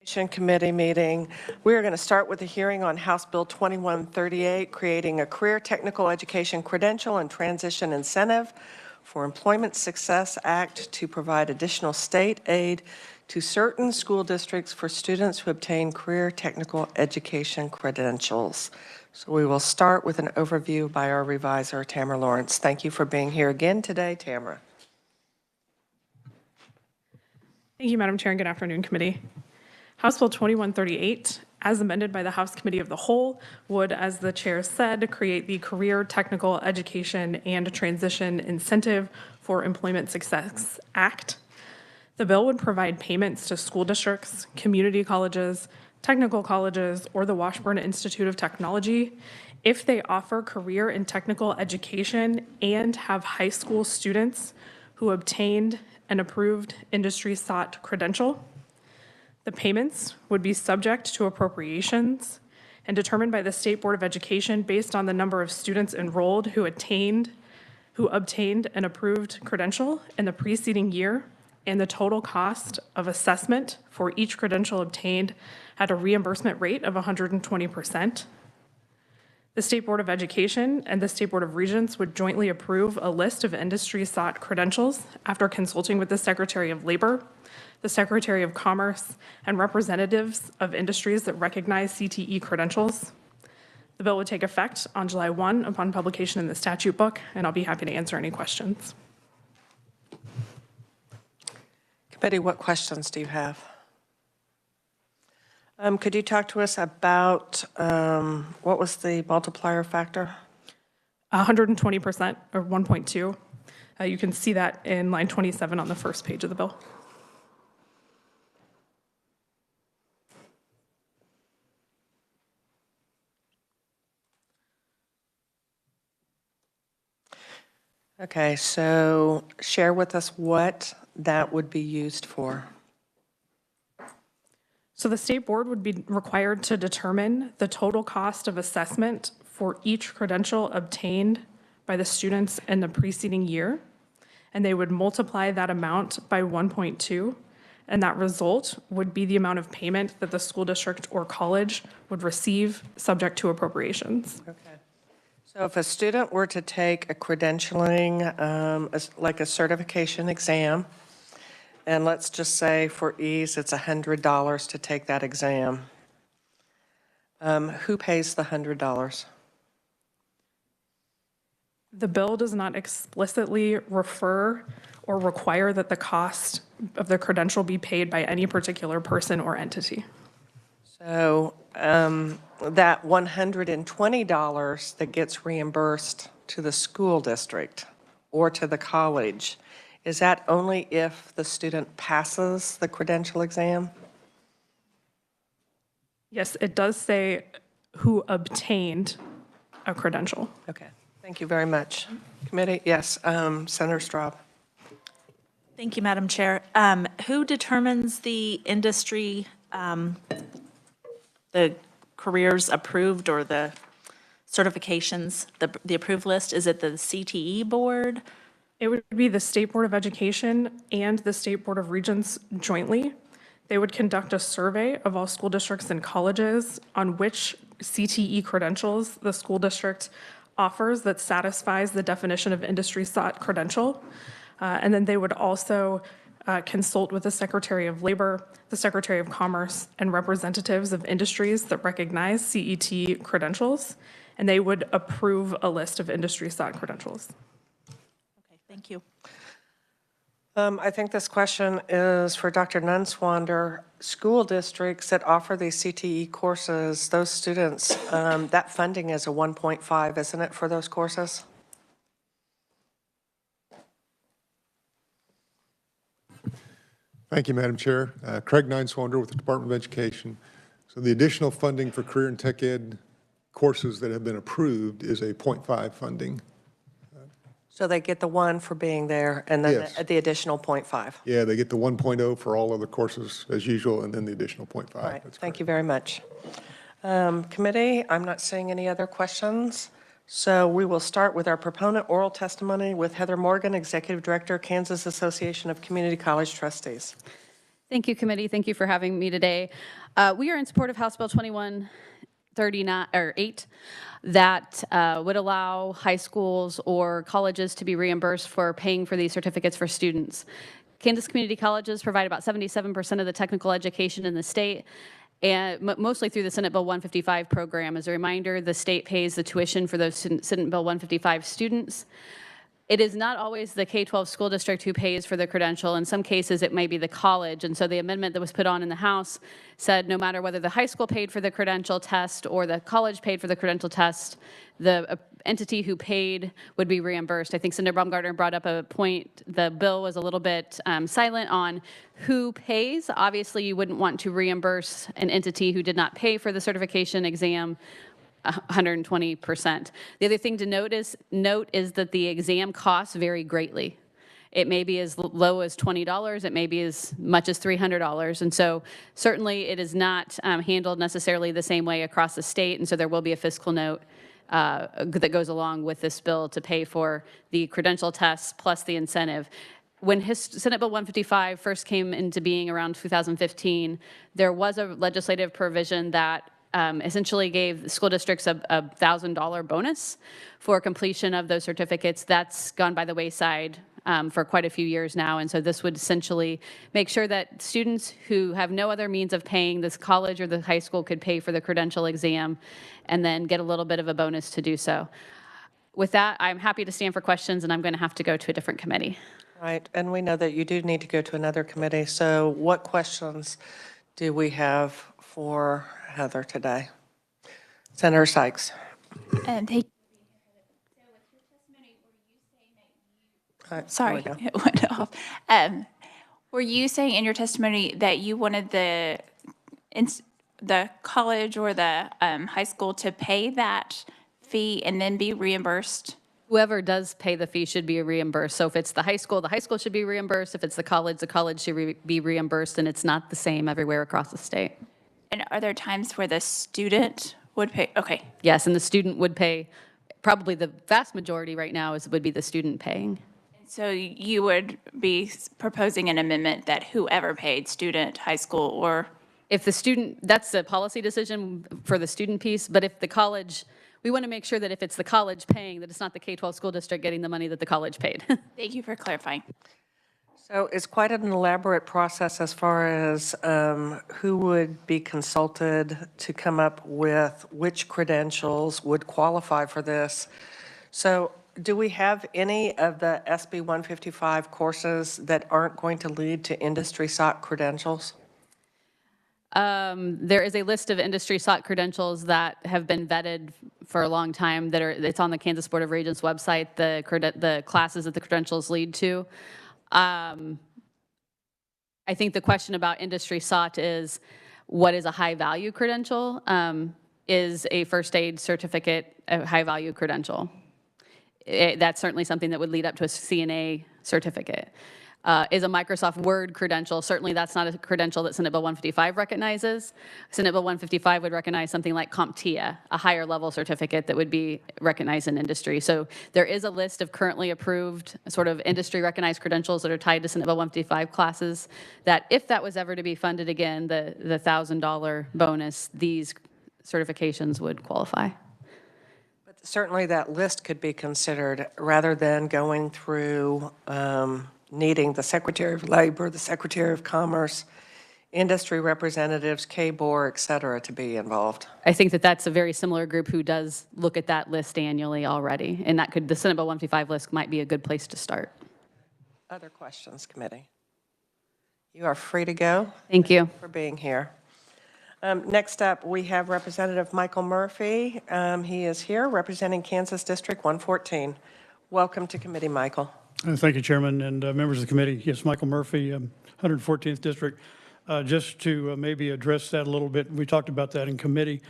Committee meeting. We are going to start with a hearing on House Bill 2138, creating a Career Technical Education Credential and Transition Incentive for Employment Success Act to provide additional state aid to certain school districts for students who obtain career technical education credentials. So we will start with an overview by our reviser, Tamara Lawrence. Thank you for being here again today, Tamara. Thank you, Madam Chair, and good afternoon, committee. House Bill 2138, as amended by the House Committee of the Whole, would, as the chair said, create the Career Technical Education and Transition Incentive for Employment Success Act. The bill would provide payments to school districts, community colleges, technical colleges, or the Washburn Institute of Technology if they offer career and technical education and have high school students who obtained an approved industry-sought credential. The payments would be subject to appropriations and determined by the State Board of Education based on the number of students enrolled who obtained an approved credential in the preceding year and the total cost of assessment for each credential obtained at a reimbursement rate of 120%. The State Board of Education and the State Board of Regents would jointly approve a list of industry-sought credentials after consulting with the Secretary of Labor, the Secretary of Commerce, and representatives of industries that recognize CTE credentials. The bill would take effect on July 1 upon publication in the statute book, and I'll be happy to answer any questions. Committee, what questions do you have? Could you talk to us about what was the multiplier factor? 120% or 1.2. You can see that in line 27 on the first page of the bill. Okay, so share with us what that would be used for. So the state board would be required to determine the total cost of assessment for each credential obtained by the students in the preceding year, and they would multiply that amount by 1.2, and that result would be the amount of payment that the school district or college would receive subject to appropriations. Okay. So if a student were to take a credentialing, like a certification exam, and let's just say for ease, it's $100 to take that exam, who pays the $100? The bill does not explicitly refer or require that the cost of the credential be paid by any particular person or entity. So that $120 that gets reimbursed to the school district or to the college, is that only if the student passes the credential exam? Yes, it does say who obtained a credential. Okay, thank you very much. Committee, yes, Senator Straub. Thank you, Madam Chair. Who determines the industry, the careers approved or the certifications, the approved list? Is it the CTE board? It would be the State Board of Education and the State Board of Regents jointly. They would conduct a survey of all school districts and colleges on which CTE credentials the school district offers that satisfies the definition of industry-sought credential. And then they would also consult with the Secretary of Labor, the Secretary of Commerce, and representatives of industries that recognize CET credentials, and they would approve a list of industry-sought credentials. Thank you. I think this question is for Dr. Nunswander. School districts that offer these CTE courses, those students, that funding is a 1.5, isn't it, for those courses? Thank you, Madam Chair. Craig Nunswander with the Department of Education. So the additional funding for career and tech ed courses that have been approved is a 0.5 funding. So they get the 1 for being there and then Yes. the additional 0.5. Yeah, they get the 1.0 for all other courses as usual, and then the additional 0.5. All right, thank you very much. Committee, I'm not seeing any other questions. So we will start with our proponent oral testimony with Heather Morgan, Executive Director, Kansas Association of Community College Trustees. Thank you, committee. Thank you for having me today. We are in support of House Bill 2139 that would allow high schools or colleges to be reimbursed for paying for these certificates for students. Kansas community colleges provide about 77% of the technical education in the state, and mostly through the Senate Bill 155 program. As a reminder, the state pays the tuition for those Senate Bill 155 students. It is not always the K-12 school district who pays for the credential. In some cases, it may be the college. And so the amendment that was put on in the House said no matter whether the high school paid for the credential test or the college paid for the credential test, the entity who paid would be reimbursed. I think Senator Baumgartner brought up a point. The bill was a little bit silent on who pays. Obviously, you wouldn't want to reimburse an entity who did not pay for the certification exam 120%. The other thing to note is that the exam costs vary greatly. It may be as low as $20. It may be as much as $300. And so certainly it is not handled necessarily the same way across the state. And so there will be a fiscal note that goes along with this bill to pay for the credential tests plus the incentive. When Senate Bill 155 first came into being around 2015, there was a legislative provision that essentially gave school districts a $1,000 bonus for completion of those certificates. That's gone by the wayside for quite a few years now, and so this would essentially make sure that students who have no other means of paying this college or the high school could pay for the credential exam and then get a little bit of a bonus to do so. With that, I'm happy to stand for questions, and I'm going to have to go to a different committee. Right, and we know that you do need to go to another committee, so what questions do we have for Heather today? Senator Sykes. Thank you. Sorry, There we go. it went off. Were you saying in your testimony that you wanted the college or the high school to pay that fee and then be reimbursed? Whoever does pay the fee should be reimbursed. So if it's the high school should be reimbursed. If it's the college should be reimbursed, and it's not the same everywhere across the state. And are there times where the student would pay? Okay. Yes, and the student would pay. Probably the vast majority right now would be the student paying. So you would be proposing an amendment that whoever paid, student, high school, or? If the student, that's a policy decision for the student piece, but if the college, we want to make sure that if it's the college paying, that it's not the K-12 school district getting the money that the college paid. Thank you for clarifying. So it's quite an elaborate process as far as who would be consulted to come up with which credentials would qualify for this. So do we have any of the SB 155 courses that aren't going to lead to industry sought credentials? There is a list of industry sought credentials that have been vetted for a long time it's on the Kansas Board of Regents website, the classes that the credentials lead to. I think the question about industry sought is what is a high value credential? Is a first aid certificate a high value credential? That's certainly something that would lead up to a CNA certificate. Is a Microsoft Word credential? Certainly that's not a credential that Senate Bill 155 recognizes. Senate Bill 155 would recognize something like CompTIA, a higher level certificate that would be recognized in industry. So there is a list of currently approved sort of industry recognized credentials that are tied to Senate Bill 155 classes that if that was ever to be funded again, the $1,000 bonus, these certifications would qualify. Certainly that list could be considered rather than going through needing the Secretary of Labor, the Secretary of Commerce, industry representatives, KBOR, et cetera, to be involved. I think that that's a very similar group who does look at that list annually already, and the Senate Bill 155 list might be a good place to start. Other questions, committee? You are free to go. Thank you. For being here. Next up, we have Representative Michael Murphy. He is here representing Kansas District 114. Welcome to committee, Michael. Thank you, Chairman, and members of the committee. Yes, Michael Murphy, 114th District. Just to maybe address that a little bit, we talked about that in committee,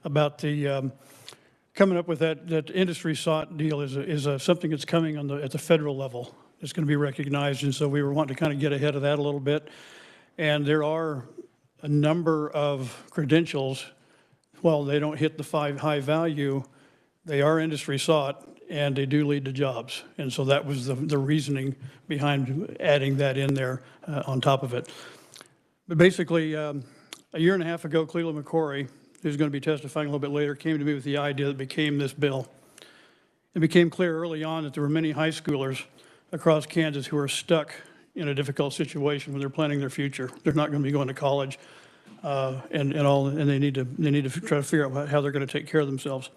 about the coming up with that industry sought deal is something that's coming at the federal level. It's going to be recognized, and so we were wanting to kind of get ahead of that a little bit. And there are a number of credentials, while they don't hit the 5 high value, they are industry sought and they do lead to jobs. And so that was the reasoning behind adding that in there on top of it. But basically, a year and a half ago, Cleveland McCory, who's going to be testifying a little bit later, came to me with the idea that became this bill. It became clear early on that there were many high schoolers across Kansas who are stuck in a difficult situation when they're planning their future. They're not going to be going to college, and they need to try to figure out how they're going to take care of themselves.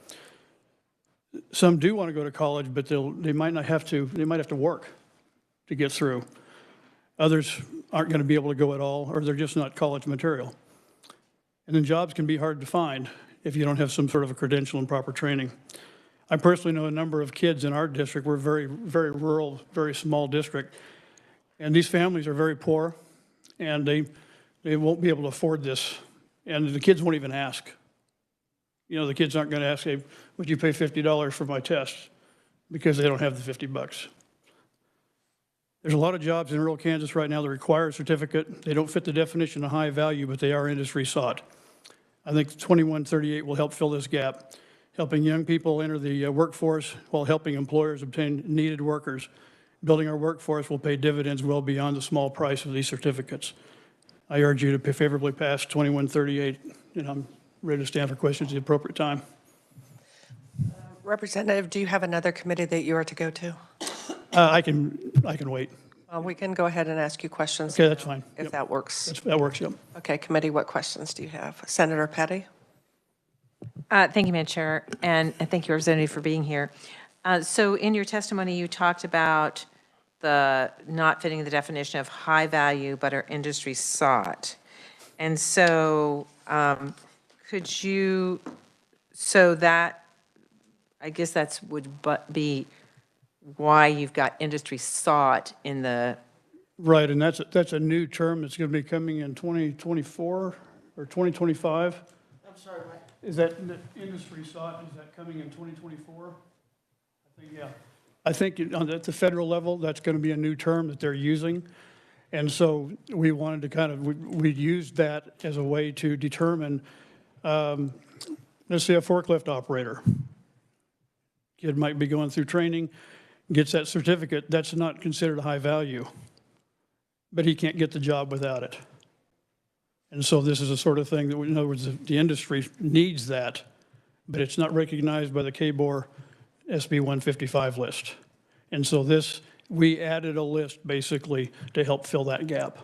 Some do want to go to college, but they might have to work to get through. Others aren't going to be able to go at all, or they're just not college material. And then jobs can be hard to find if you don't have some sort of a credential and proper training. I personally know a number of kids in our district. We're a very, very rural, very small district. And these families are very poor, and they won't be able to afford this. And the kids won't even ask. You know, the kids aren't going to ask, hey, would you pay $50 for my test? Because they don't have the $50. There's a lot of jobs in rural Kansas right now that require a certificate. They don't fit the definition of high value, but they are industry sought. I think 2138 will help fill this gap, helping young people enter the workforce while helping employers obtain needed workers. Building our workforce will pay dividends well beyond the small price of these certificates. I urge you to favorably pass 2138, and I'm ready to stand for questions at the appropriate time. Representative, do you have another committee that you are to go to? I can wait. We can go ahead and ask you questions. Okay, that's fine. If Yep. that works. That works, yep. Okay, committee, what questions do you have? Senator Petty? Thank you, Madam Chair, and thank you, Representative, for being here. So in your testimony, you talked about the not fitting the definition of high value, but are industry sought. And so could you, so that, I guess that's would be why you've got industry sought in the. Right, and that's a new term that's going to be coming in 2024 or 2025. I'm sorry, what? Is that industry sought, is that coming in 2024? I think, yeah. I think at the federal level, that's going to be a new term that they're using. And so we wanted to kind of, we used that as a way to determine, let's say a forklift operator. Kid might be going through training, gets that certificate, that's not considered high value, but he can't get the job without it. And so this is the sort of thing that, in other words, the industry needs that, but it's not recognized by the KBOR SB 155 list. And so we added a list basically to help fill that gap.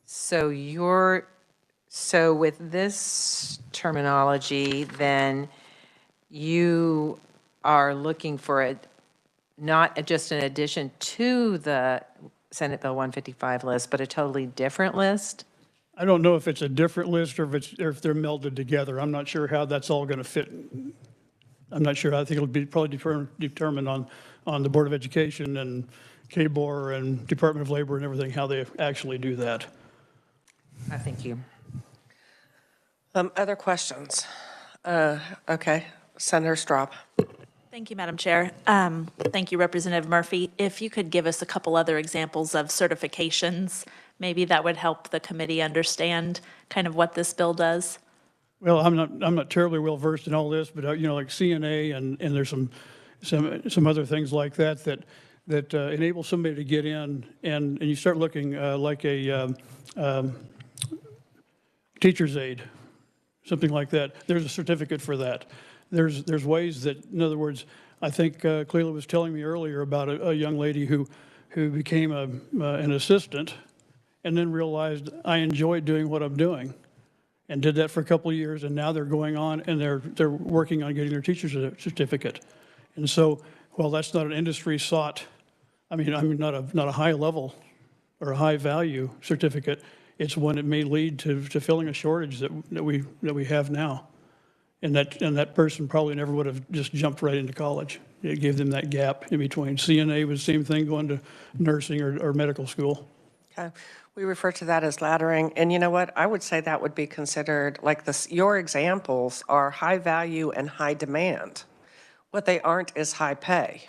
So so with this terminology, then you are looking for not just an addition to the Senate Bill 155 list, but a totally different list? I don't know if it's a different list or if they're melded together. I'm not sure how that's all going to fit. I'm not sure. I think it'll be probably determined on the Board of Education and KBOR and Department of Labor and everything, how they actually do that. Thank you. Other questions? Okay, Senator Straub. Thank you, Madam Chair. Thank you, Representative Murphy. If you could give us a couple other examples of certifications, maybe that would help the committee understand kind of what this bill does. Well, I'm not terribly well versed in all this, but you know, like CNA and there's some other things like that enable somebody to get in and you start looking like a teacher's aide, something like that. There's a certificate for that. There's ways that, in other words, I think Cleland was telling me earlier about a young lady who became an assistant and then realized I enjoyed doing what I'm doing and did that for a couple of years, and now they're going on and they're working on getting their teacher's certificate. And so, while that's not an industry sought, I mean not a high level or a high value certificate, it's one that may lead to filling a shortage that we have now. And that person probably never would have just jumped right into college. It gave them that gap in between. CNA was the same thing, going to nursing or medical school. Okay, we refer to that as laddering, and you know what? I would say that would be considered, like this, your examples are high value and high demand. What they aren't is high pay.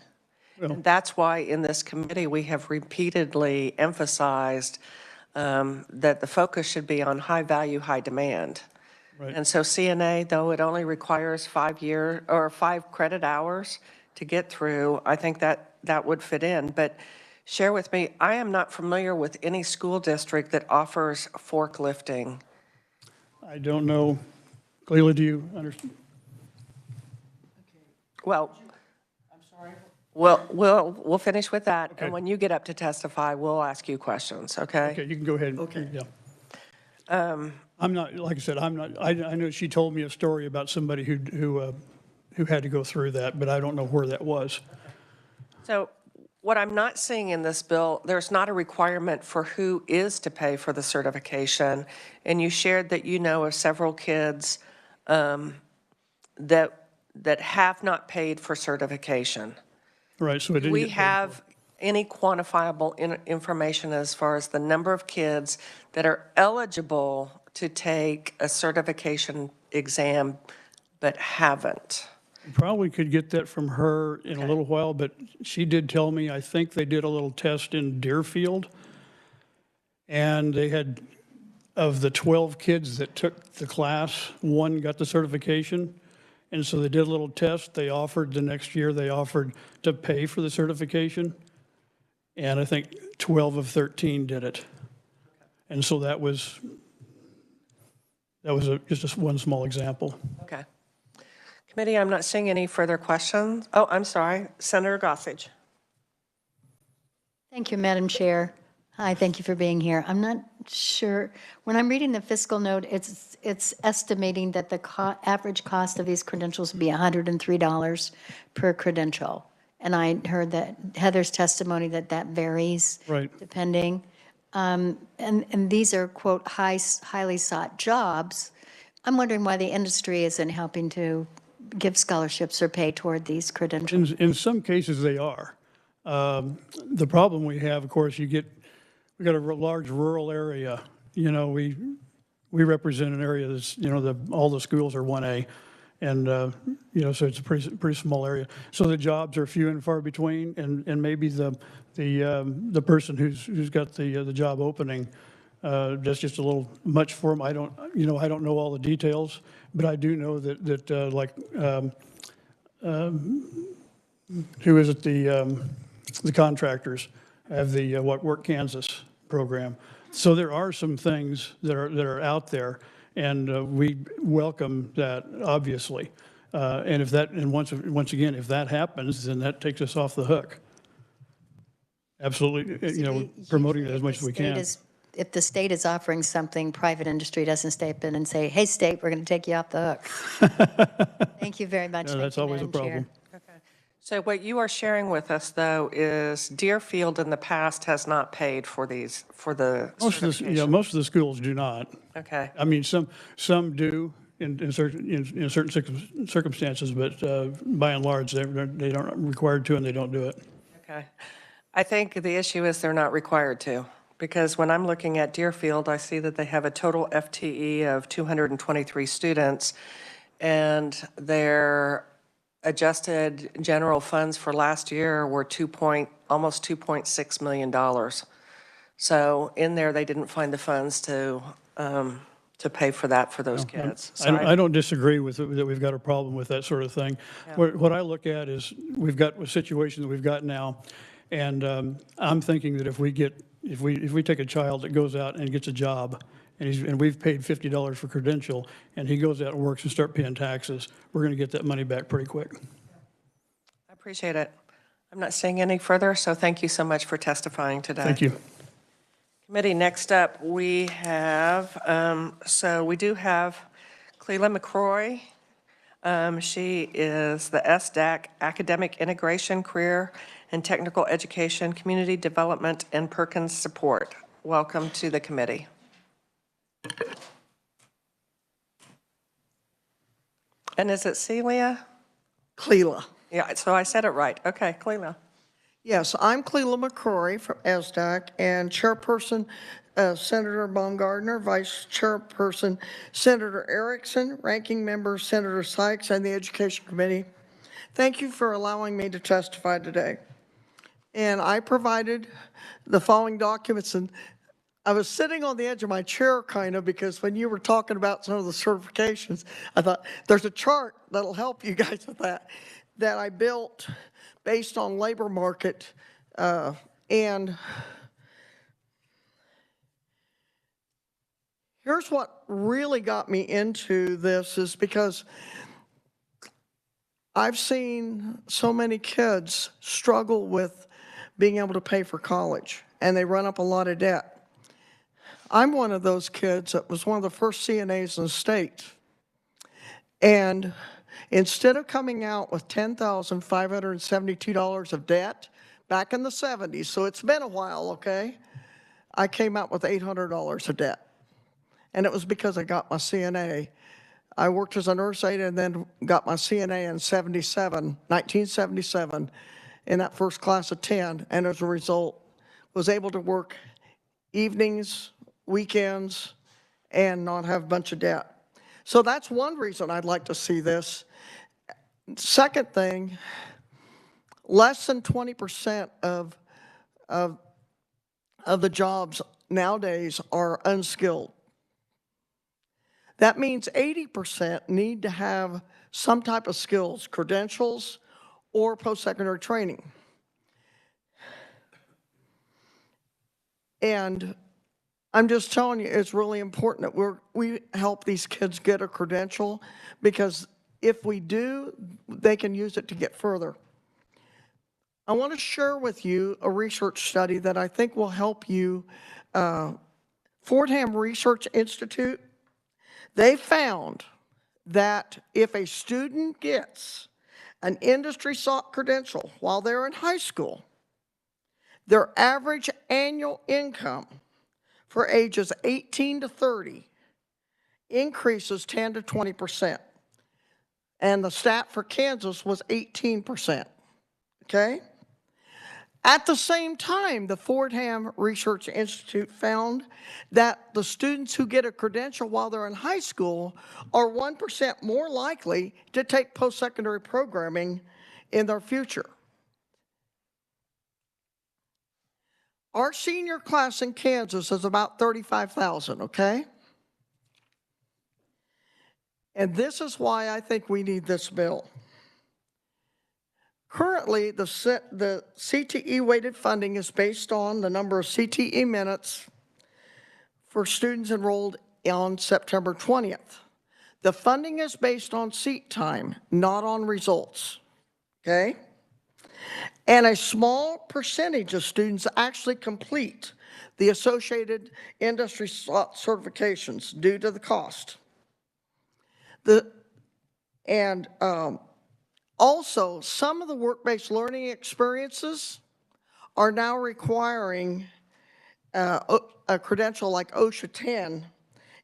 Well, And that's why in this committee, we have repeatedly emphasized that the focus should be on high value, high demand. right. And so CNA, though it only requires 5 credit hours to get through, I think that would fit in. But share with me, I am not familiar with any school district that offers forklifting. I don't know. Cleela, do you understand? Well, we'll finish with that, Okay. and when you get up to testify, we'll ask you questions, okay? Okay, you can go ahead. Okay. Yeah. I'm not, like I said, I'm not, I know she told me a story about somebody who had to go through that, but I don't know where that was. So what I'm not seeing in this bill, there's not a requirement for who is to pay for the certification. And you shared that you know of several kids that have not paid for certification. Right, so it Do didn't we get paid for. have any quantifiable information as far as the number of kids that are eligible to take a certification exam but haven't? Probably could get that from her in a little while, but she did tell me, I think they did a little test in Deerfield. And they had, of the 12 kids that took the class, one got the certification. And so they did a little test. They offered, the next year, they offered to pay for the certification. And I think 12 of 13 did it. And so that was just one small example. Okay. Committee, I'm not seeing any further questions. Oh, I'm sorry, Senator Gossage. Thank you, Madam Chair. Hi, thank you for being here. I'm not sure, when I'm reading the fiscal note, it's estimating that the average cost of these credentials would be $103 per credential. And I heard that Heather's testimony that varies. Right. Depending. And these are, quote, highly sought jobs. I'm wondering why the industry isn't helping to give scholarships or pay toward these credentials. In some cases, they are. The problem we have, of course, we got a large rural area. You know, we represent an area that's, you know, all the schools are 1A. And, you know, so it's a pretty small area. So the jobs are few and far between, and maybe the person who's got the job opening, that's just a little much for them. I don't know all the details, but I do know that who is it, the contractors have the Work Kansas program. So there are some things that are out there, and we welcome that, obviously. And once again, if that happens, then that takes us off the hook. Absolutely, you know, promoting it as much as we can. If the state is offering something, private industry doesn't step in and say, hey, state, we're going to take you off the hook. Thank you very much. No, that's always a problem. Okay. So what you are sharing with us, though, is Deerfield in the past has not paid for the certification. Most of the schools do not. Okay. I mean, some do in certain circumstances, but by and large, they aren't required to, and they don't do it. Okay. I think the issue is they're not required to, because when I'm looking at Deerfield, I see that they have a total FTE of 223 students, and their adjusted general funds for last year were almost $2.6 million. So in there, they didn't find the funds to pay for that for those kids. So I don't disagree with it, that we've got a problem with that sort of thing. Yeah. What I look at is we've got a situation that we've got now, and I'm thinking that if we take a child that goes out and gets a job, and we've paid $50 for credential, and he goes out and works and start paying taxes, we're going to get that money back pretty quick. I appreciate it. I'm not saying any further, so thank you so much for testifying today. Thank you. Committee, next up, we have, we do have Cleela McCrory. She is the SDAC Academic Integration, Career and Technical Education, Community Development, and Perkins Support. Welcome to the committee. And is it Celia? Cleela. Yeah, so I said it right. Okay, Cleela. Yes, I'm Cleela McCrory from SDAC, and Chairperson Senator Baumgardner, Vice Chairperson Senator Erickson, Ranking Member Senator Sykes, and the Education Committee. Thank you for allowing me to testify today. And I provided the following documents, and I was sitting on the edge of my chair kind of, because when you were talking about some of the certifications, I thought there's a chart that'll help you guys with that I built based on labor market And here's what really got me into this is because I've seen so many kids struggle with being able to pay for college, and they run up a lot of debt. I'm one of those kids that was one of the first CNAs in the state. And instead of coming out with $10,572 of debt back in the 70s, so it's been a while, okay, I came out with $800 of debt. And it was because I got my CNA. I worked as a nurse aide and then got my CNA in 1977, in that first class of 10, and as a result, was able to work evenings, weekends, and not have a bunch of debt. So that's one reason I'd like to see this. Second thing, less than 20% of the jobs nowadays are unskilled. That means 80% need to have some type of skills, credentials, or post-secondary training. And I'm just telling you, it's really important that we help these kids get a credential, because if we do, they can use it to get further. I want to share with you a research study that I think will help you. Fordham Research Institute, they found that if a student gets an industry sought credential while they're in high school, their average annual income for ages 18 to 30 increases 10 to 20%. And the stat for Kansas was 18%, okay? At the same time, the Fordham Research Institute found that the students who get a credential while they're in high school are 1% more likely to take post-secondary programming in their future. Our senior class in Kansas is about 35,000, okay? And this is why I think we need this bill. Currently, the CTE-weighted funding is based on the number of CTE minutes for students enrolled on September 20th. The funding is based on seat time, not on results, okay? And a small percentage of students actually complete the associated industry certifications due to the cost. Also, some of the work-based learning experiences are now requiring a credential like OSHA 10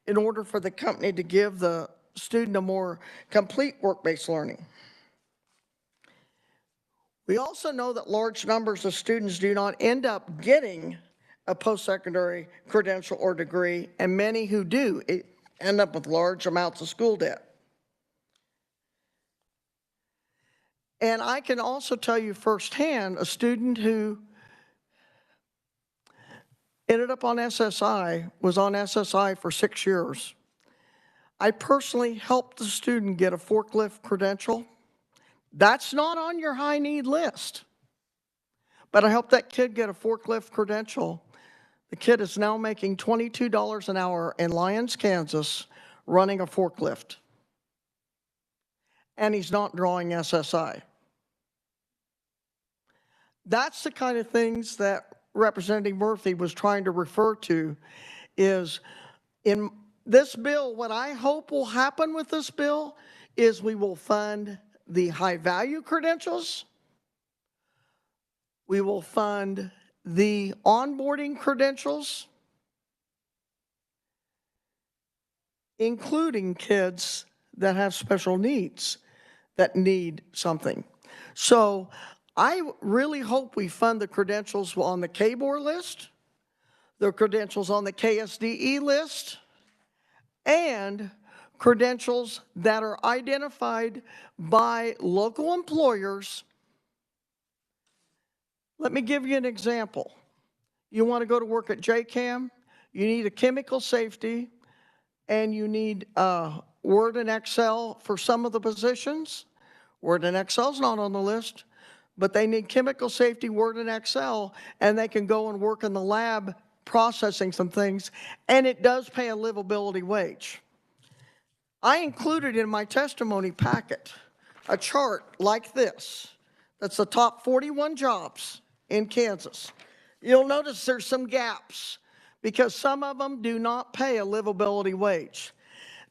in order for the company to give the student a more complete work-based learning. We also know that large numbers of students do not end up getting a post-secondary credential or degree, and many who do end up with large amounts of school debt. And I can also tell you firsthand, a student who ended up on SSI, was on SSI for 6 years. I personally helped the student get a forklift credential. That's not on your high need list. But I helped that kid get a forklift credential. The kid is now making $22 an hour in Lyons, Kansas, running a forklift. And he's not drawing SSI. That's the kind of things that Representative Murphy was trying to refer to. Is in this bill, what I hope will happen with this bill is we will fund the high value credentials. We will fund the onboarding credentials, including kids that have special needs that need something. So I really hope we fund the credentials on the KBOR list, the credentials on the KSDE list, and credentials that are identified by local employers. Let me give you an example. You want to go to work at JCAM, you need a chemical safety, and you need Word and Excel for some of the positions. Word and Excel is not on the list, but they need chemical safety, Word, and Excel, and they can go and work in the lab processing some things, and it does pay a livability wage. I included in my testimony packet a chart like this. That's the top 41 jobs in Kansas. You'll notice there's some gaps because some of them do not pay a livability wage.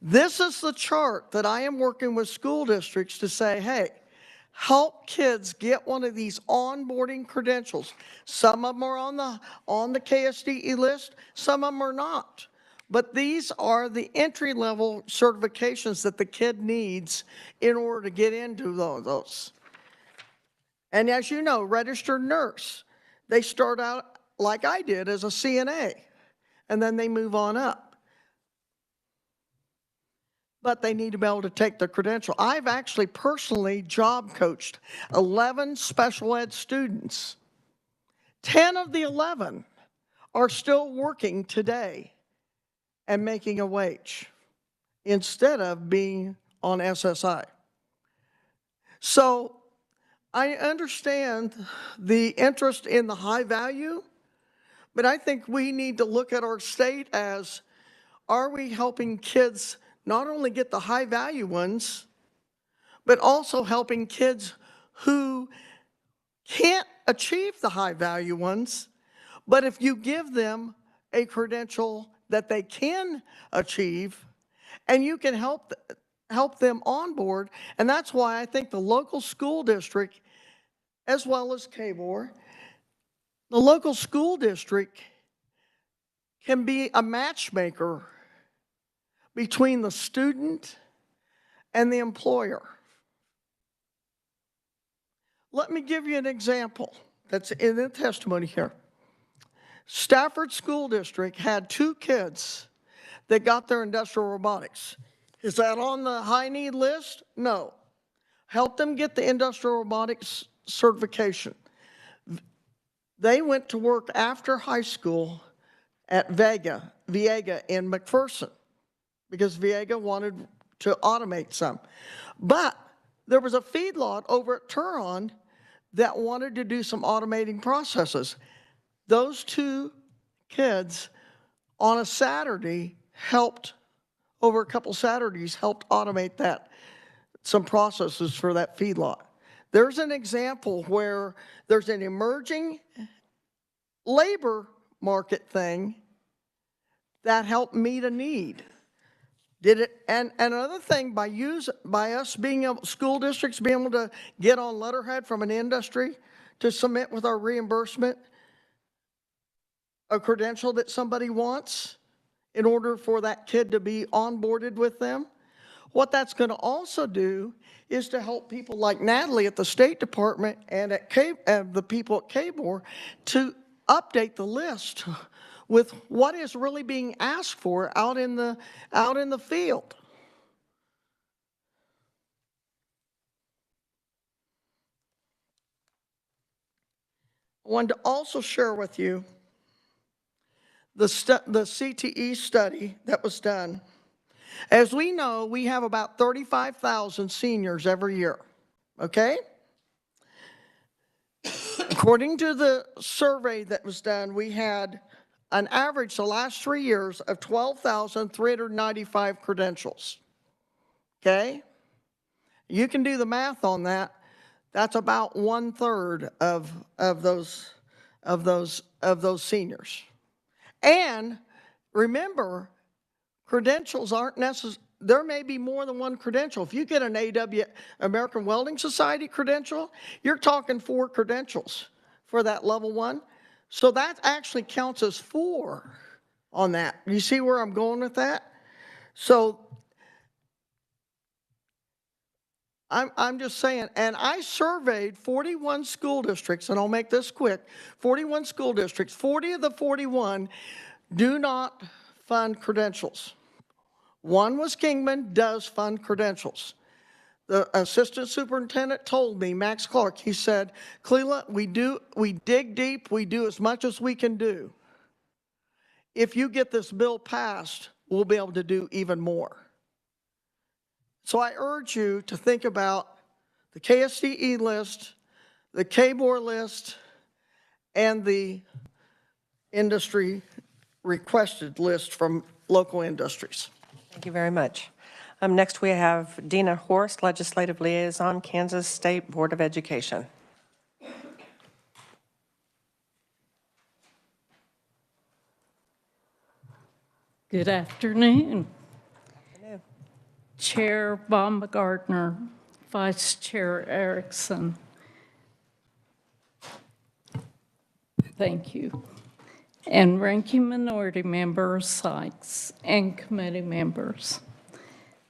This is the chart that I am working with school districts to say, hey, help kids get one of these onboarding credentials. Some of them are on the KSDE list, some of them are not. But these are the entry-level certifications that the kid needs in order to get into those. And as you know, registered nurse, they start out like I did as a CNA, and then they move on up. But they need to be able to take the credential. I've actually personally job coached 11 special ed students. 10 of the 11 are still working today and making a wage instead of being on SSI. So I understand the interest in the high value, but I think we need to look at our state as, are we helping kids not only get the high value ones, but also helping kids who can't achieve the high value ones, but if you give them a credential that they can achieve, and you can help them on board. And that's why I think the local school district, as well as KBOR, the local school district can be a matchmaker between the student and the employer. Let me give you an example that's in the testimony here. Stafford School District had 2 kids that got their industrial robotics. Is that on the high need list? No. Help them get the industrial robotics certification. They went to work after high school at Viega in McPherson because Viega wanted to automate some. But there was a feedlot over at Turon that wanted to do some automating processes. Those 2 kids on a Saturday helped, over a couple Saturdays, helped automate some processes for that feedlot. There's an example where there's an emerging labor market thing that helped meet a need. And another thing, by us being school districts being able to get on letterhead from an industry to submit with our reimbursement a credential that somebody wants in order for that kid to be onboarded with them. What that's going to also do is to help people like Natalie at the State Department and the people at KBOR to update the list with what is really being asked for out in the field. I wanted to also share with you the CTE study that was done. As we know, we have about 35,000 seniors every year, okay? According to the survey that was done, we had an average the last 3 years of 12,395 credentials, okay? You can do the math on that. That's about 1/3 of those seniors. And remember, credentials aren't necessary. There may be more than one credential. If you get an American Welding Society credential, you're talking 4 credentials for that level 1. So that actually counts as 4 on that. You see where I'm going with that? So I'm just saying, and I surveyed 41 school districts, and I'll make this quick, 41 school districts, 40 of the 41 do not fund credentials. One was Kingman, does fund credentials. The assistant superintendent told me, Max Clark, he said, Cleela, we dig deep, we do as much as we can do. If you get this bill passed, we'll be able to do even more. So I urge you to think about the KSDE list, the KBOR list, and the industry requested list from local industries. Thank you very much. Next, we have Dina Horst, Legislative Liaison, Kansas State Board of Education. Good afternoon. Chair Baumgartner, Vice Chair Erickson. Thank you. And Ranking Minority Member Sykes and committee members.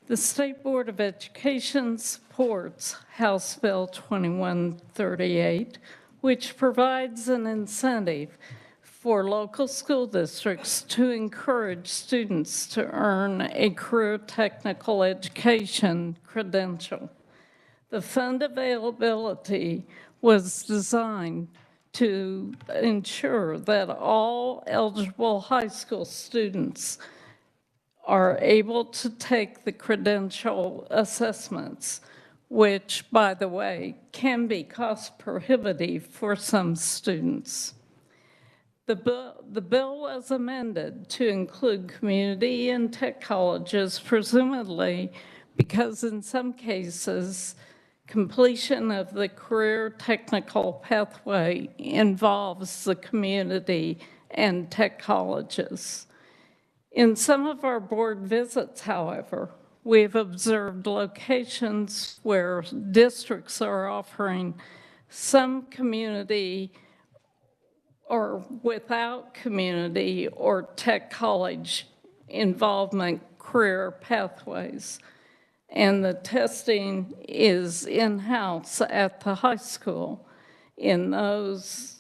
The State Board of Education supports House Bill 2138, which provides an incentive for local school districts to encourage students to earn a career technical education credential. The fund availability was designed to ensure that all eligible high school students are able to take the credential assessments, which, by the way, can be cost prohibitive for some students. The bill was amended to include community and tech colleges, presumably because in some cases, completion of the career technical pathway involves the community and tech colleges. In some of our board visits, however, we've observed locations where districts are offering some community or without community or tech college involvement career pathways. And the testing is in-house at the high school in those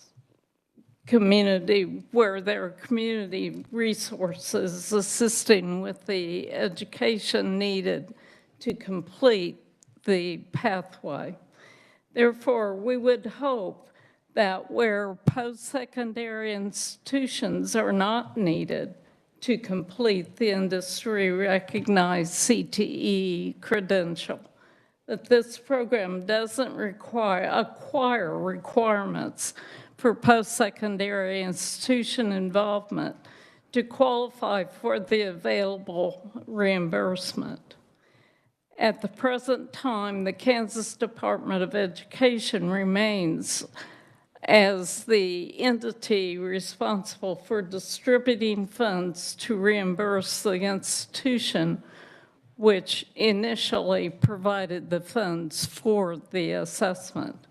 community where there are community resources assisting with the education needed to complete the pathway. Therefore, we would hope that where post-secondary institutions are not needed to complete the industry-recognized CTE credential, that this program doesn't acquire requirements for post-secondary institution involvement to qualify for the available reimbursement. At the present time, the Kansas Department of Education remains as the entity responsible for distributing funds to reimburse the institution which initially provided the funds for the assessment.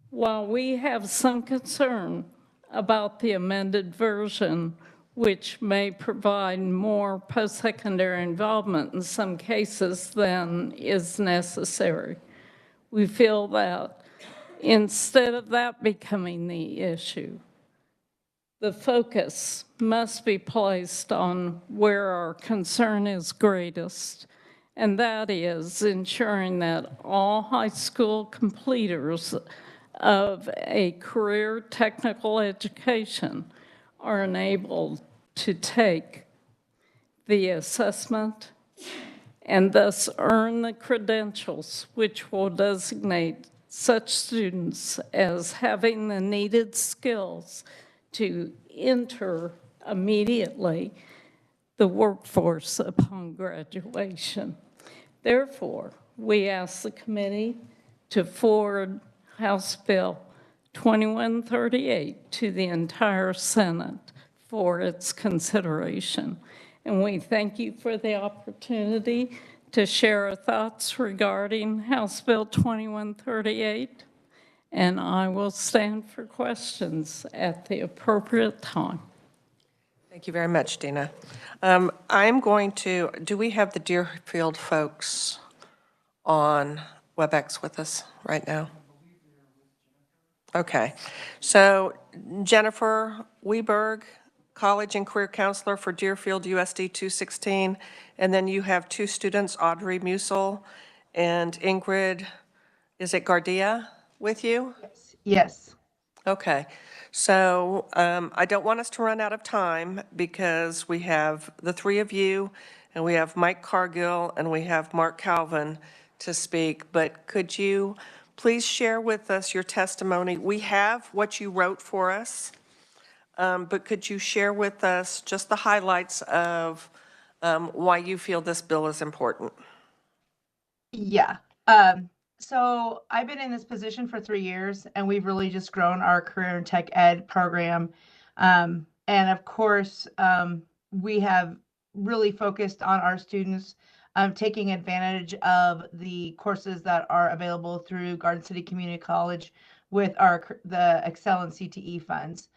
While we have some concern about the amended version, which may provide more post-secondary involvement in some cases than is necessary, we feel that instead of that becoming the issue, the focus must be placed on where our concern is greatest, and that is ensuring that all high school completers of a career technical education are enabled to take the assessment and thus earn the credentials which will designate such students as having the needed skills to enter immediately the workforce upon graduation. Therefore, we ask the committee to forward House Bill 2138 to the entire Senate for its consideration. And we thank you for the opportunity to share our thoughts regarding House Bill 2138, and I will stand for questions at the appropriate time. Thank you very much, Dina. I'm going to, do we have the Deerfield folks on WebEx with us right now? Okay, so Jennifer Weberg, College and Career Counselor for Deerfield USD 216, and then you have two students, Audrey Musel and Ingrid, is it Gardia, with you? Yes. Okay, so I don't want us to run out of time because we have the three of you, and we have Mike Cargill, and we have Mark Calvin to speak, but could you Please share with us your testimony. We have what you wrote for us, but could you share with us just the highlights of why you feel this bill is important? Yeah. So I've been in this position for 3 years, and we've really just grown our career and tech ed program. And of course, we have really focused on our students taking advantage of the courses that are available through Garden City Community College with the Excel and CTE funds.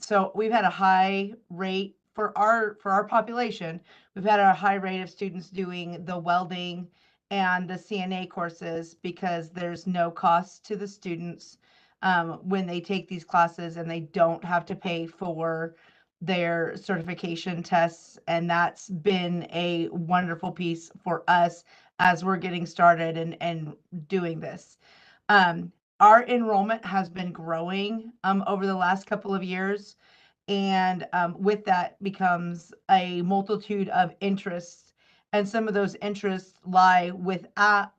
So we've had a high rate for our population. We've had a high rate of students doing the welding and the CNA courses because there's no cost to the students when they take these classes, and they don't have to pay for their certification tests. And that's been a wonderful piece for us as we're getting started and doing this. Our enrollment has been growing over the last couple of years. And with that becomes a multitude of interests. And some of those interests lie out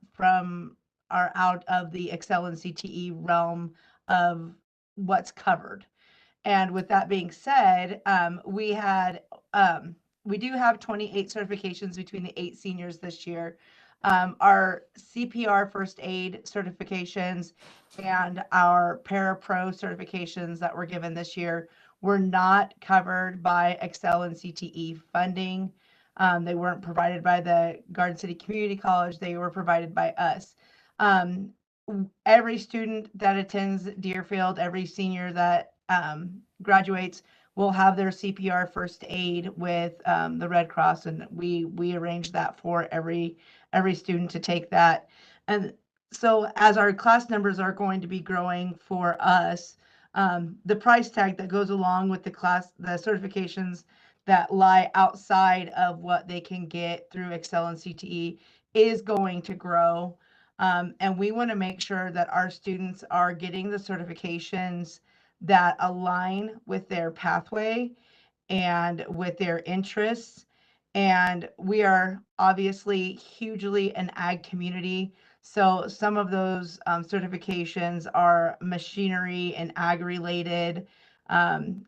of the Excel and CTE realm of what's covered. And with that being said, we do have 28 certifications between the 8 seniors this year. Our CPR first aid certifications and our parapro certifications that were given this year were not covered by Excel and CTE funding. They weren't provided by the Garden City Community College. They were provided by us. Every student that attends Deerfield, every senior that graduates will have their CPR first aid with the Red Cross, and we arrange that for every student to take that. And so as our class numbers are going to be growing for us, the price tag that goes along with the certifications that lie outside of what they can get through Excel and CTE is going to grow. And we want to make sure that our students are getting the certifications that align with their pathway and with their interests. And we are obviously hugely an ag community. So some of those certifications are machinery and ag related,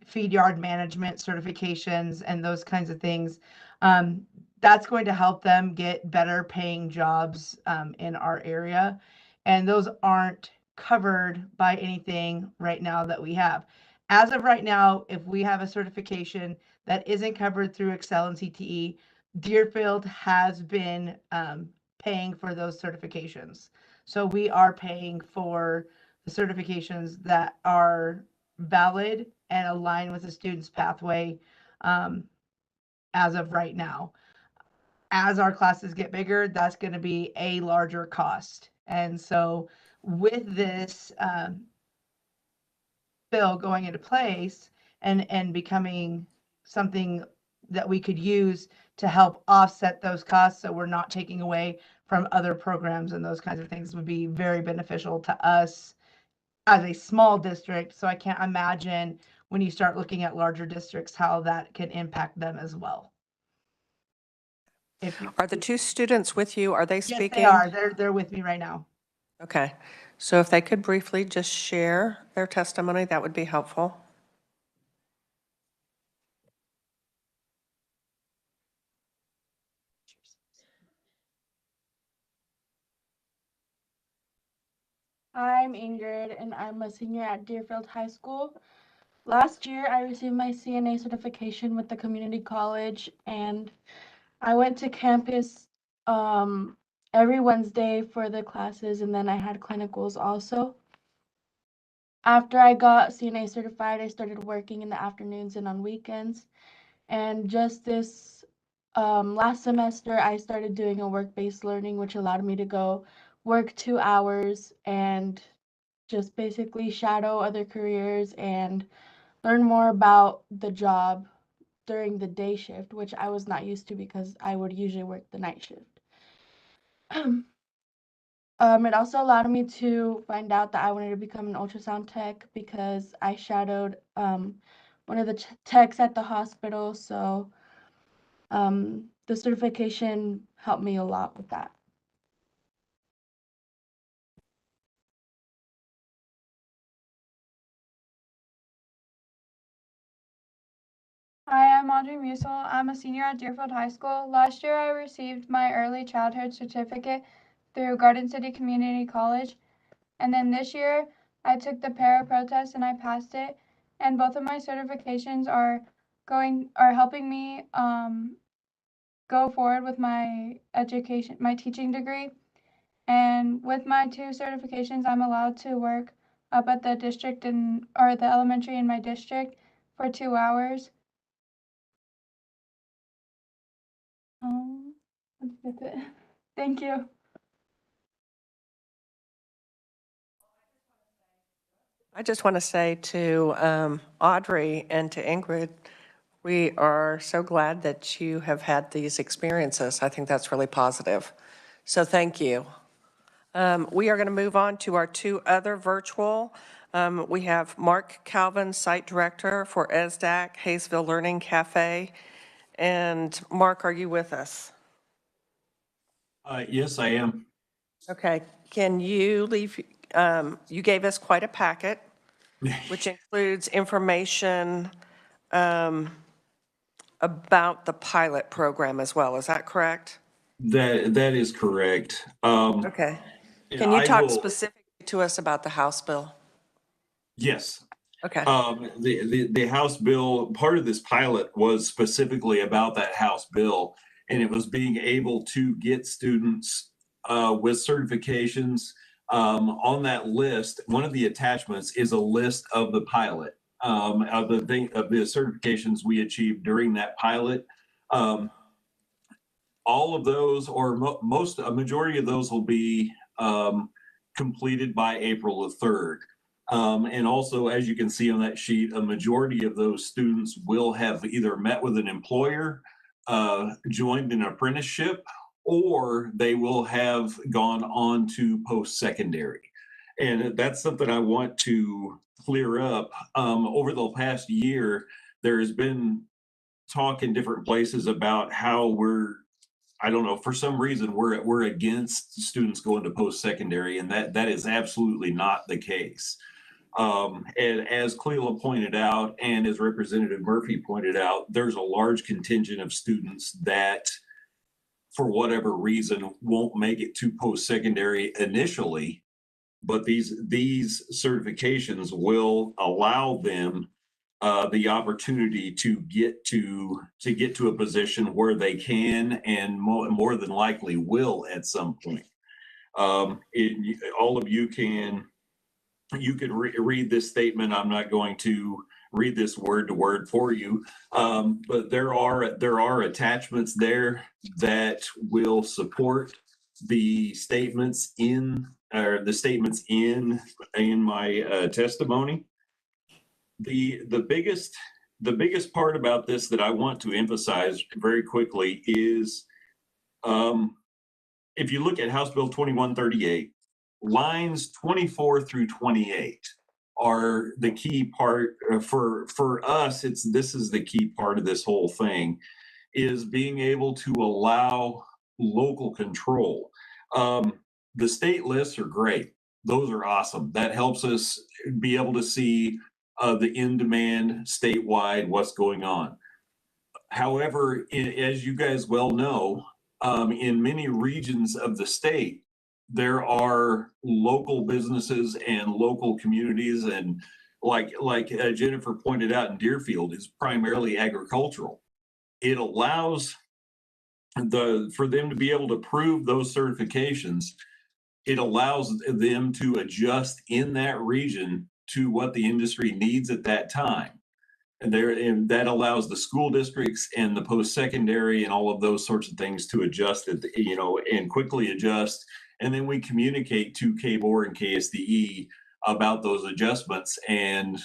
feed yard management certifications, and those kinds of things. That's going to help them get better paying jobs in our area. And those aren't covered by anything right now that we have. As of right now, if we have a certification that isn't covered through Excel and CTE, Deerfield has been paying for those certifications. So we are paying for the certifications that are valid and align with the student's pathway as of right now. As our classes get bigger, that's going to be a larger cost. And so with this bill going into place and becoming something that we could use to help offset those costs, so we're not taking away from other programs and those kinds of things, would be very beneficial to us as a small district. So I can't imagine when you start looking at larger districts how that can impact them as well. Are the 2 students with you? Are they speaking? Yes, they are. They're with me right now. Okay. So if they could briefly just share their testimony, that would be helpful. I'm Ingrid, and I'm a senior at Deerfield High School. Last year, I received my CNA certification with the community college, and I went to campus every Wednesday for the classes, and then I had clinicals also. After I got CNA certified, I started working in the afternoons and on weekends. And just this last semester, I started doing a work-based learning, which allowed me to go work 2 hours and just basically shadow other careers and learn more about the job during the day shift, which I was not used to because I would usually work the night shift. It also allowed me to find out that I wanted to become an ultrasound tech because I shadowed one of the techs at the hospital. So the certification helped me a lot with that. Hi, I'm Audrey Musel. I'm a senior at Deerfield High School. Last year, I received my early childhood certificate through Garden City Community College. And then this year, I took the para pro test and I passed it. And both of my certifications are helping me go forward with my education, my teaching degree. And with my 2 certifications, I'm allowed to work up at the district or the elementary in my district for 2 hours. That's it. Thank you. I just want to say to Audrey and to Ingrid, we are so glad that you have had these experiences. I think that's really positive. So thank you. We are going to move on to our 2 other virtual. We have Mark Calvin, Site Director for ESDAC, Hayesville Learning Cafe. And Mark, are you with us? Yes, I am. Okay, can you leave, you gave us quite a packet, which includes information about the pilot program as well. Is that correct? That is correct. Okay. Can you I talk will, specifically to us about the House bill? yes. Okay. The House bill, part of this pilot was specifically about that House bill, and it was being able to get students with certifications on that list. One of the attachments is a list of the pilot, of the certifications we achieved during that pilot. All of those, or a majority of those, will be completed by April the 3rd. And also, as you can see on that sheet, a majority of those students will have either met with an employer, joined an apprenticeship, or they will have gone on to post-secondary. And that's something I want to clear up. Over the past year, there has been talk in different places about how I don't know, for some reason we're against students going to post-secondary, and that is absolutely not the case. And as Cleela pointed out, and as Representative Murphy pointed out, there's a large contingent of students that, for whatever reason, won't make it to post-secondary initially, but these certifications will allow them the opportunity to get to a position where they can, and more than likely will at some point. All of you can read this statement. I'm not going to read this word to word for you, but there are attachments there that will support the statements in my testimony. The biggest part about this that I want to emphasize very quickly is, if you look at House Bill 2138, lines 24 through 28 are the key part for us. This is the key part of this whole thing, is being able to allow local control. The state lists are great. Those are awesome. That helps us be able to see the in-demand statewide, what's going on. However, as you guys well know, in many regions of the state, there are local businesses and local communities, and like Jennifer pointed out, in Deerfield is primarily agricultural. It allows for them to be able to prove those certifications. It allows them to adjust in that region to what the industry needs at that time. And that allows the school districts and the post-secondary and all of those sorts of things to adjust it, and quickly adjust. And then we communicate to KBOR and KSDE about those adjustments, and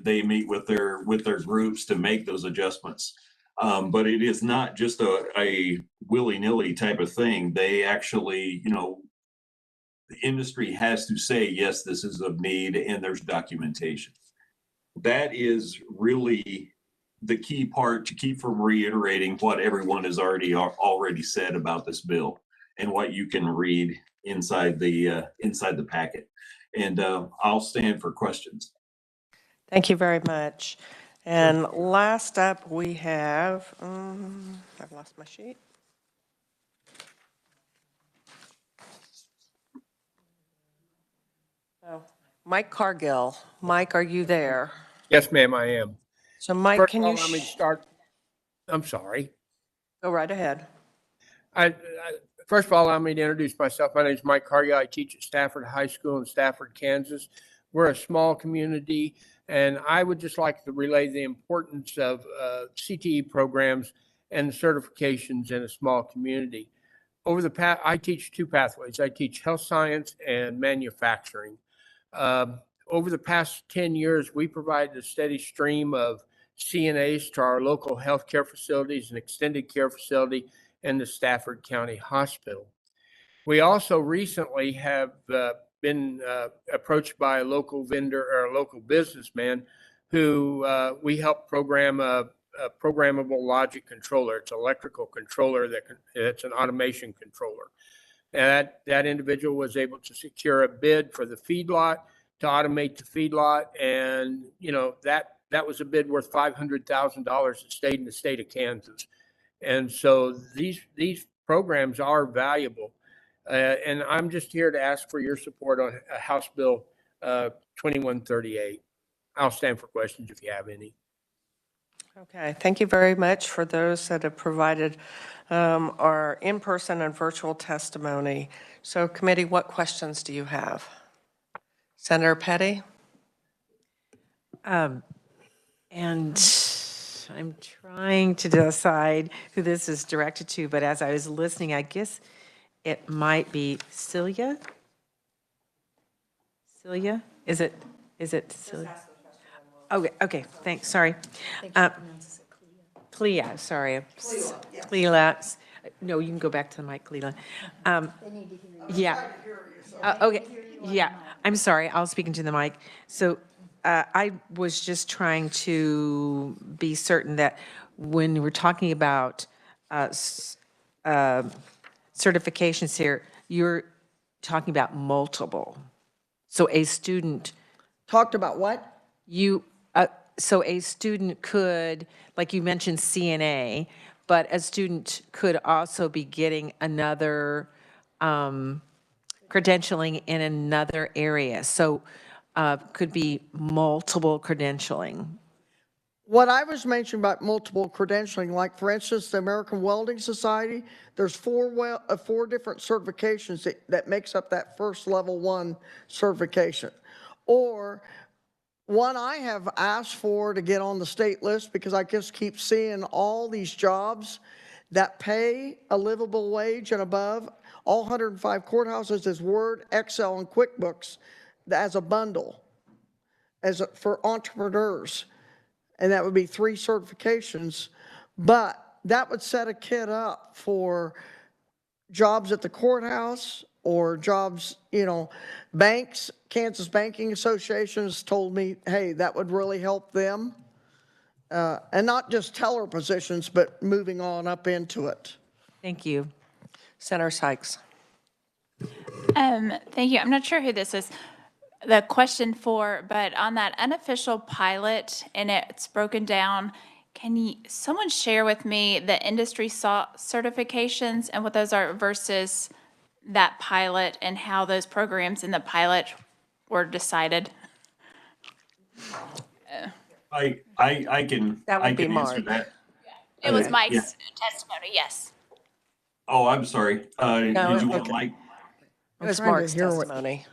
they meet with their groups to make those adjustments. But it is not just a willy-nilly type of thing. They actually, the industry has to say, yes, this is of need, and there's documentation. That is really the key part, to keep from reiterating what everyone has already said about this bill and what you can read inside the packet. And I'll stand for questions. Thank you very much. And last up, we have, I've lost my sheet. Oh, Mike Cargill. Mike, are you there? Yes, ma'am, I am. So Mike, First can of all, you let me start. I'm sorry. go right ahead? First of all, allow me to introduce myself. My name is Mike Cargill. I teach at Stafford High School in Stafford, Kansas. We're a small community, and I would just like to relay the importance of CTE programs and certifications in a small community. Over the past, I teach two pathways. I teach health science and manufacturing. Over the past 10 years, we provided a steady stream of CNAs to our local healthcare facilities and extended care facility and the Stafford County Hospital. We also recently have been approached by a local vendor or a local businessman who we help program a programmable logic controller. It's an electrical controller it's an automation controller. And that individual was able to secure a bid for the feedlot to automate the feedlot. And, you know, that was a bid worth $500,000 that stayed in the state of Kansas. And so these programs are valuable. And I'm just here to ask for your support on House Bill 2138. I'll stand for questions if you have any. Okay, thank you very much for those that have provided our in-person and virtual testimony. So committee, what questions do you have? Senator Petty? And I'm trying to decide who this is directed to, but as I was listening, I guess it might be Celia? Celia? Is it Celia? Okay, thanks, sorry. Clea, sorry. Clea. No, you can go back to the mic, Clea. Yeah. Okay, yeah, I'm sorry, I'll speak into the mic. So I was just trying to be certain that when we're talking about certifications here, you're talking about multiple. So a student. Talked about what? So a student could, like you mentioned CNA, but a student could also be getting another credentialing in another area. So could be multiple credentialing. What I was mentioning about multiple credentialing, like for instance, the American Welding Society, there's four different certifications that makes up that first level 1 certification. Or one I have asked for to get on the state list because I just keep seeing all these jobs that pay a livable wage and above. All 105 courthouses is Word, Excel, and QuickBooks as a bundle for entrepreneurs. And that would be 3 certifications. But that would set a kid up for jobs at the courthouse or jobs, you know, banks. Kansas Banking Association has told me, hey, that would really help them. And not just teller positions, but moving on up into it. Thank you. Senator Sykes. Thank you. I'm not sure who this is the question for, but on that unofficial pilot, and it's broken down, can someone share with me the industry certifications and what those are versus that pilot and how those programs in the pilot were decided? I can answer that. It was Mike's testimony, yes. Oh, I'm sorry. Did you want Mike? It was Mark's testimony.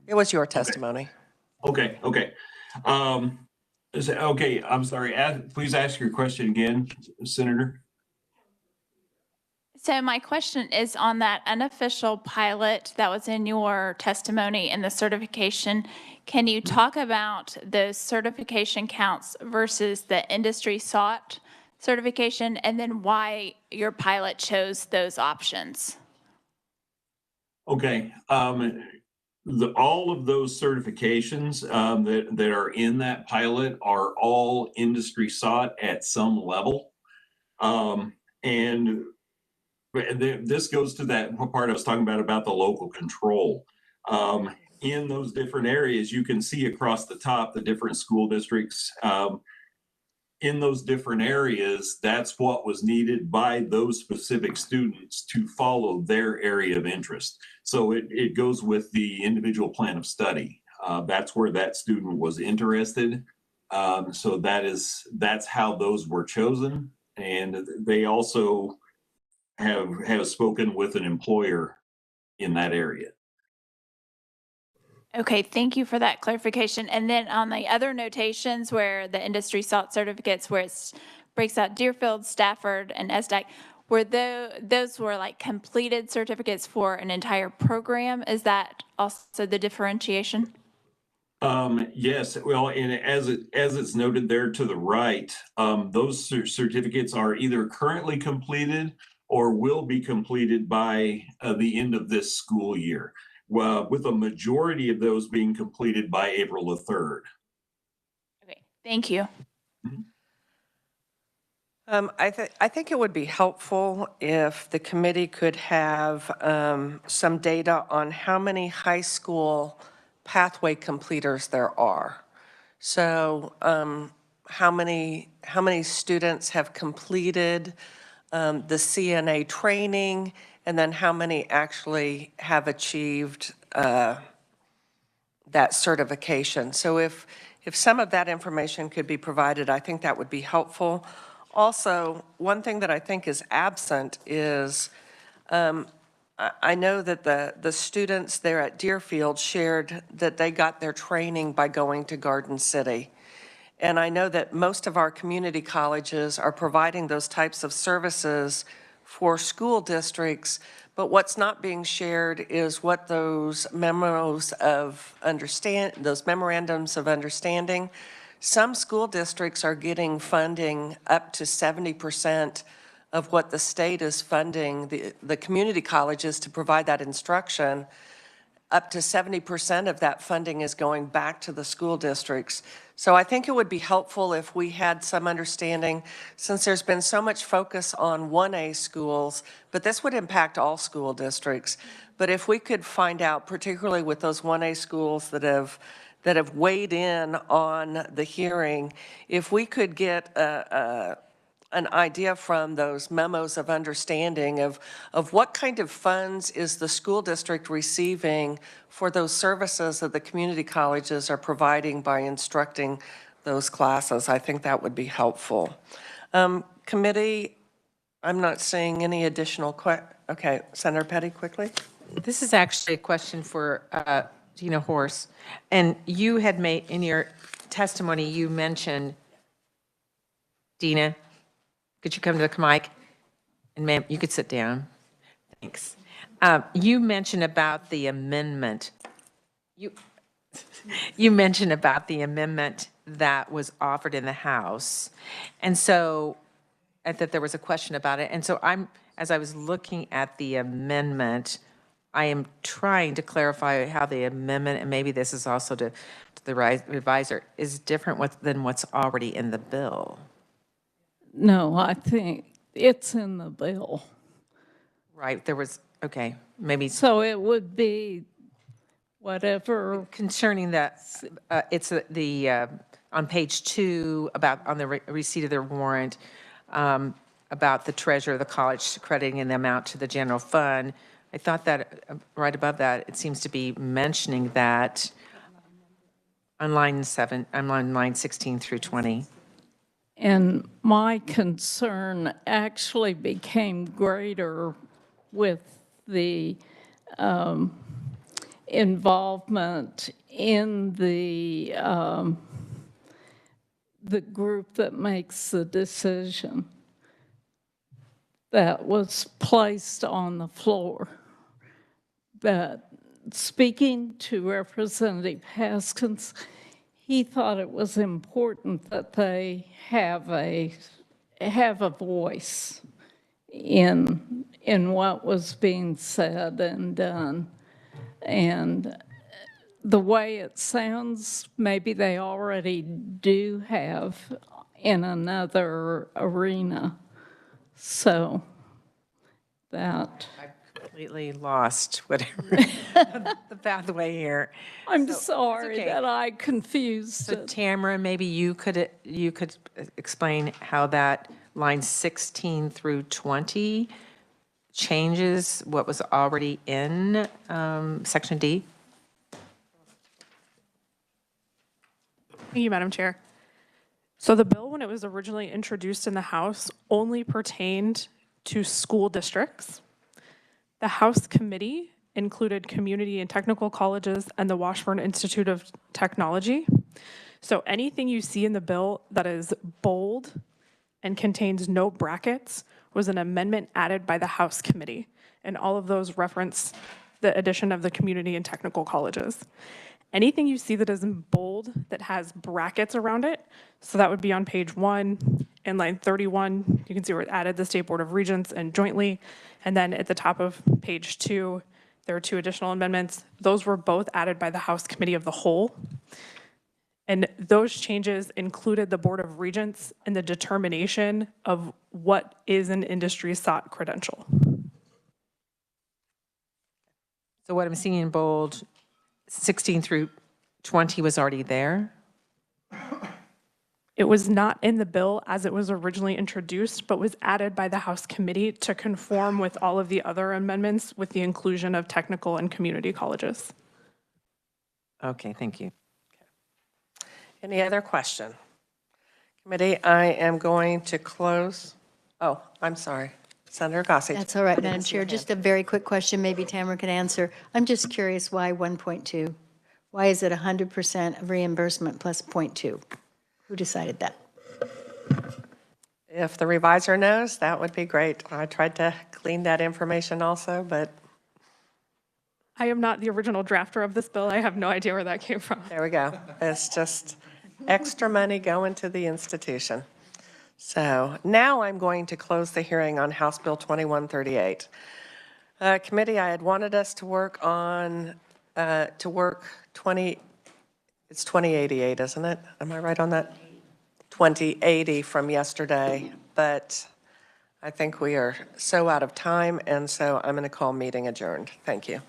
It was your testimony. Okay. Okay, I'm sorry. Please ask your question again, Senator. So my question is on that unofficial pilot that was in your testimony and the certification. Can you talk about those certification counts versus the industry sought certification, and then why your pilot chose those options? Okay. All of those certifications that are in that pilot are all industry sought at some level. And this goes to that part I was talking about the local control. In those different areas, you can see across the top the different school districts in those different areas, that's what was needed by those specific students to follow their area of interest. So it goes with the individual plan of study. That's where that student was interested. So that's how those were chosen. And they also have spoken with an employer in that area. Okay, thank you for that clarification. And then on the other notations where the industry sought certificates, where it breaks out Deerfield, Stafford, and SDAC, were those were like completed certificates for an entire program? Is that also the differentiation? Yes, well, and as it's noted there to the right, those certificates are either currently completed or will be completed by the end of this school year. Well, with a majority of those being completed by April the 3rd. Okay, thank you. I think it would be helpful if the committee could have some data on how many high school pathway completers there are. So how many students have completed the CNA training, and then how many actually have achieved that certification. So if some of that information could be provided, I think that would be helpful. Also, one thing that I think is absent is I know that the students there at Deerfield shared that they got their training by going to Garden City. And I know that most of our community colleges are providing those types of services for school districts, but what's not being shared is what those memorandums of understanding. Some school districts are getting funding up to 70% of what the state is funding the community colleges to provide that instruction. Up to 70% of that funding is going back to the school districts. So I think it would be helpful if we had some understanding, since there's been so much focus on 1A schools, but this would impact all school districts. But if we could find out, particularly with those 1A schools that have weighed in on the hearing, if we could get an idea from those memos of understanding of what kind of funds is the school district receiving for those services that the community colleges are providing by instructing those classes. I think that would be helpful. Committee, I'm not seeing any additional okay, Senator Petty, quickly. This is actually a question for Gina Horse. And you had made, in your testimony, you mentioned, Dina, could you come to the mic? And ma'am, you could sit down. Thanks. You mentioned about the amendment. You mentioned about the amendment that was offered in the House. And so, that there was a question about it. And so as I was looking at the amendment, I am trying to clarify how the amendment, and maybe this is also to the revisor, is different than what's already in the bill. No, I think it's in the bill. Right, there was, okay, maybe. So it would be whatever. Concerning that, it's on page 2, on the receipt of their warrant, about the treasurer of the college crediting the amount to the general fund. I thought that right above that, it seems to be mentioning that on line 16 through 20. And my concern actually became greater with the involvement in the group that makes the decision that was placed on the floor. That speaking to Representative Haskins, he thought it was important that they have a voice in what was being said and done. And the way it sounds, maybe they already do have in another arena. So that. Completely lost whatever the pathway here. I'm So, that's sorry okay. that I confused So it. Tamara, maybe you could explain how that line 16 through 20 changes what was already in section D? Thank you, Madam Chair. So the bill, when it was originally introduced in the House, only pertained to school districts. The House committee included community and technical colleges and the Washburn Institute of Technology. So anything you see in the bill that is bold and contains no brackets was an amendment added by the House committee. And all of those reference the addition of the community and technical colleges. Anything you see that is in bold that has brackets around it, so that would be on page 1 in line 31, you can see where it added the State Board of Regents and jointly. And then at the top of page 2, there are 2 additional amendments. Those were both added by the House Committee of the Whole. And those changes included the Board of Regents in the determination of what is an industry sought credential. So what I'm seeing in bold, 16 through 20 was already there? It was not in the bill as it was originally introduced, but was added by the House Committee to conform with all of the other amendments with the inclusion of technical and community colleges. Okay, thank you. Any other question? Committee, I am going to close. Oh, I'm sorry. Senator Gossage. That's all right, I didn't Madam see your Chair. hand. Just a very quick question, maybe Tamara could answer. I'm just curious why 1.2? Why is it 100% of reimbursement plus 0.2? Who decided that? If the revisor knows, that would be great. I tried to clean that information also, but I am not the original drafter of this bill. I have no idea where that came from. there we go. It's just extra money going to the institution. So now I'm going to close the hearing on House Bill 2138. Committee, I had wanted us to work on, it's 2088, isn't it? Am I right on that? 2080 from yesterday, but I think we are so out of time, and so I'm going to call meeting adjourned. Thank you.